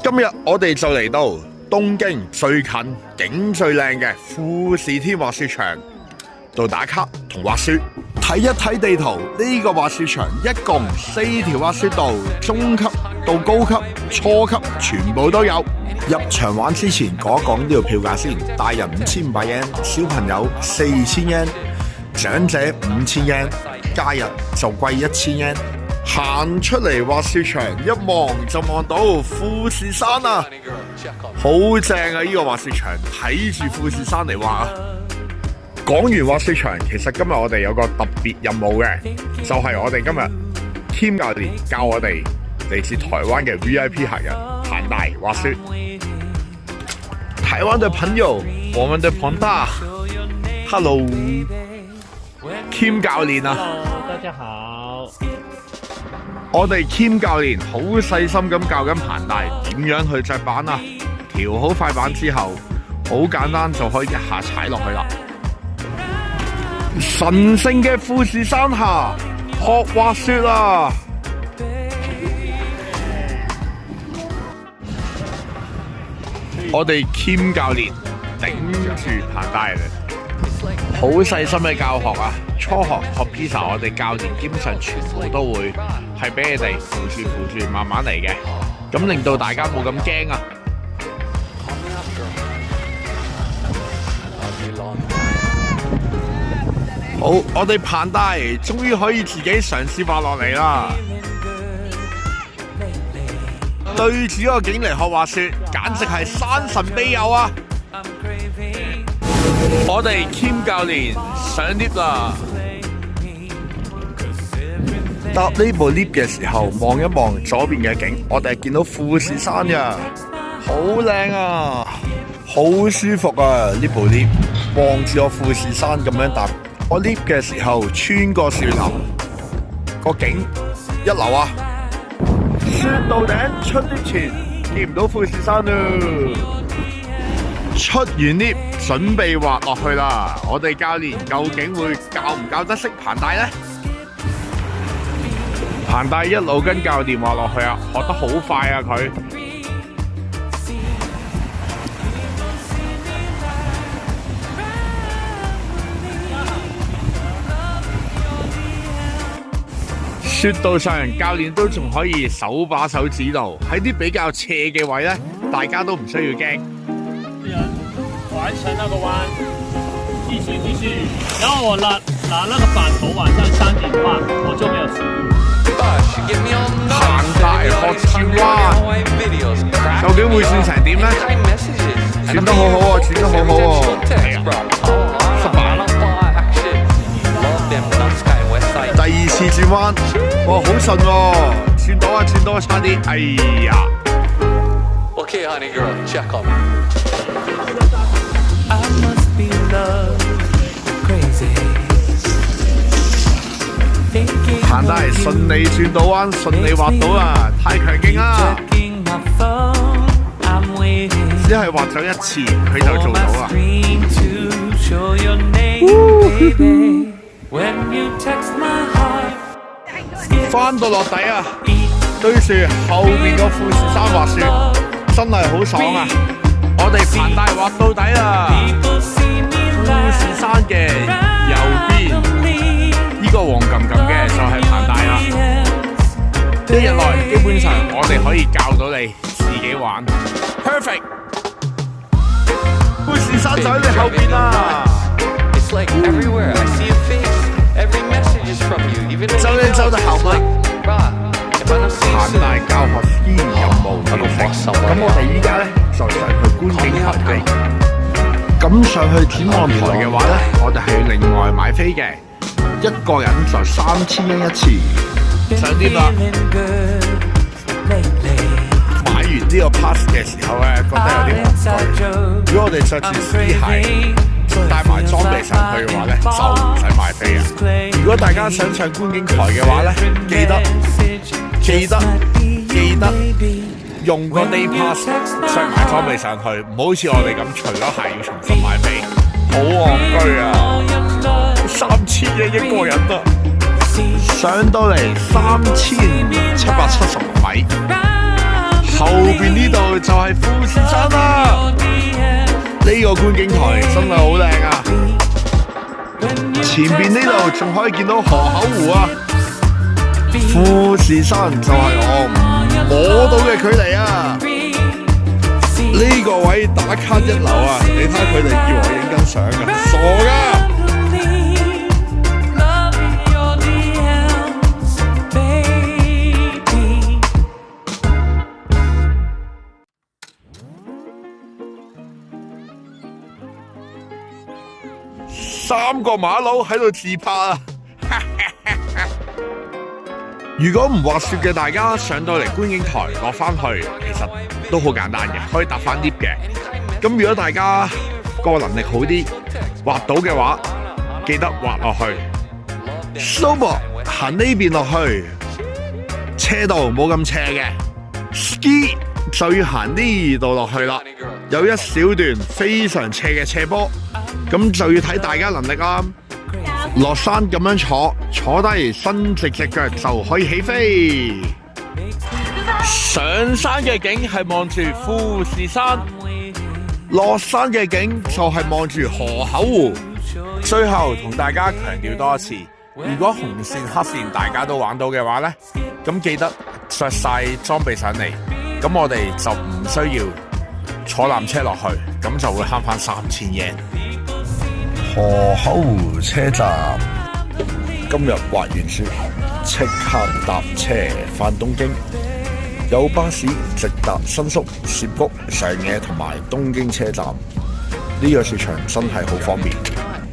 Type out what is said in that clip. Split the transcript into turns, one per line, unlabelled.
今日我哋就嚟到東京最近景最靚嘅富士天滑雪場度打卡同滑雪。睇一睇地圖，呢個滑雪場一共4條滑雪道，中級到高級、初級全部都有。入場玩之前講一講呢個票價先，大人5500 yen， 小朋友4000 yen， 長者5000 yen， 假日就貴1000 yen。行出嚟滑雪場，一望就望到富士山啊，好正啊！呢個滑雪場睇住富士山嚟滑啊！講完滑雪場，其實今日我哋有個特別任務嘅，就係我哋今日 Kim 教練教我哋嚟自台灣嘅 VIP 客人彭大滑雪。台灣的朋友，我們的彭大 ，Hello， Kim 教練啊
Hello， 大家好。
我哋 Kim 教練好細心咁教緊彭大點樣去着板啊！調好塊板之後，好簡單就可以一下踩落去啦。神聖嘅富士山下學滑雪啊！我哋 Kim 教練頂住彭大嚟，好細心嘅教學啊！初學學 pizza， 我哋教練基本上全部都會係俾你哋扶住慢慢嚟嘅，咁令到大家冇咁驚啊！好，我哋彭大終於可以自己嘗試滑落嚟啦！對住個景嚟學滑雪，簡直係山神庇佑啊！我哋 Kim 教練上 lift 啦！搭呢部 lift 嘅時候，望一望左邊嘅景，我哋係見到富士山㗎，好靚啊，好舒服啊！呢部 lift 望住個富士山咁樣搭。我 lift 嘅時候穿過樹林，個景一流啊！雪到頂出 lift 前見唔到富士山咯，出完 lift 準備滑落去啦！我哋教練究竟會教唔教得識彭大呢？彭大一路跟教練滑落去啊，學得好快啊佢。雪道上教練都仲可以手把手指導，喺啲比較斜嘅位咧，大家都唔需要驚。
完成那個彎，繼續，然後我拿那個板頭往上山頂畫，我就沒有失誤。
彭大學轉彎，究竟會轉成點咧？轉得好好喎，轉得好好喎，失敗啦！第二次轉彎，哇，好順喎，轉到啊，差啲，哎呀
Okay, honey girl, check on me.
彭大順利轉到彎，順利滑到啊，太強勁啦！只係滑咗一次，佢就做到啦。翻到落底啊，對住後面個富士山滑雪，真係好爽啊！我哋彭大滑到底啦，富士山嘅右邊，呢個黃冚冚嘅就係彭大啦。一日內基本上我哋可以教到你自己玩 ，perfect。富士山就喺你後邊啦。就你走得後嗎？彭大教學依然任務完成。咁我哋依家咧就上去觀景台睇。咁上去展望台嘅話咧，我哋係要另外買飛嘅，一個人就3000yen一次。上啲啦。買完呢個 pass 嘅時候咧，覺得有啲戇居。如果我哋着住絲鞋，帶埋裝備上去嘅話咧，就唔使買飛啊！如果大家想上觀景台嘅話咧，記得用個 day pass 着埋裝備上去，唔好好似我哋咁除咗鞋要重新買飛，好戇居啊！3000yen一個人啊！上到嚟3770米，後邊呢度就係富士山啦。呢個觀景台真係好靚啊！前邊呢度仲可以見到河口湖啊。富士山就係我摸到嘅距離啊！呢個位打卡一流啊！你睇下佢哋以為我影緊相啊，傻噶！3個馬騮喺度自拍啊！如果唔滑雪嘅大家上到嚟觀景台落翻去，其實都好簡單嘅，可以搭翻 lift 嘅。咁如果大家個能力好啲，滑到嘅話，記得滑落去。Snowboard 行呢邊落去，車道冇咁斜嘅。Ski 就要行呢度落去啦，有一小段非常斜嘅斜坡，咁就要睇大家能力啦。落山咁樣坐低，伸直隻腳就可以起飛。上山嘅景係望住富士山，落山嘅景就係望住河口湖。最後同大家強調多一次，如果紅線黑線大家都玩到嘅話呢，咁記得着晒裝備上嚟，咁我哋就唔需要坐纜車落去，咁就會慳翻3000yen。河口湖車站，今日滑完雪，即刻搭車返東京。有巴士直達新宿、涉谷、上野同埋東京車站。呢個雪場真係好方便。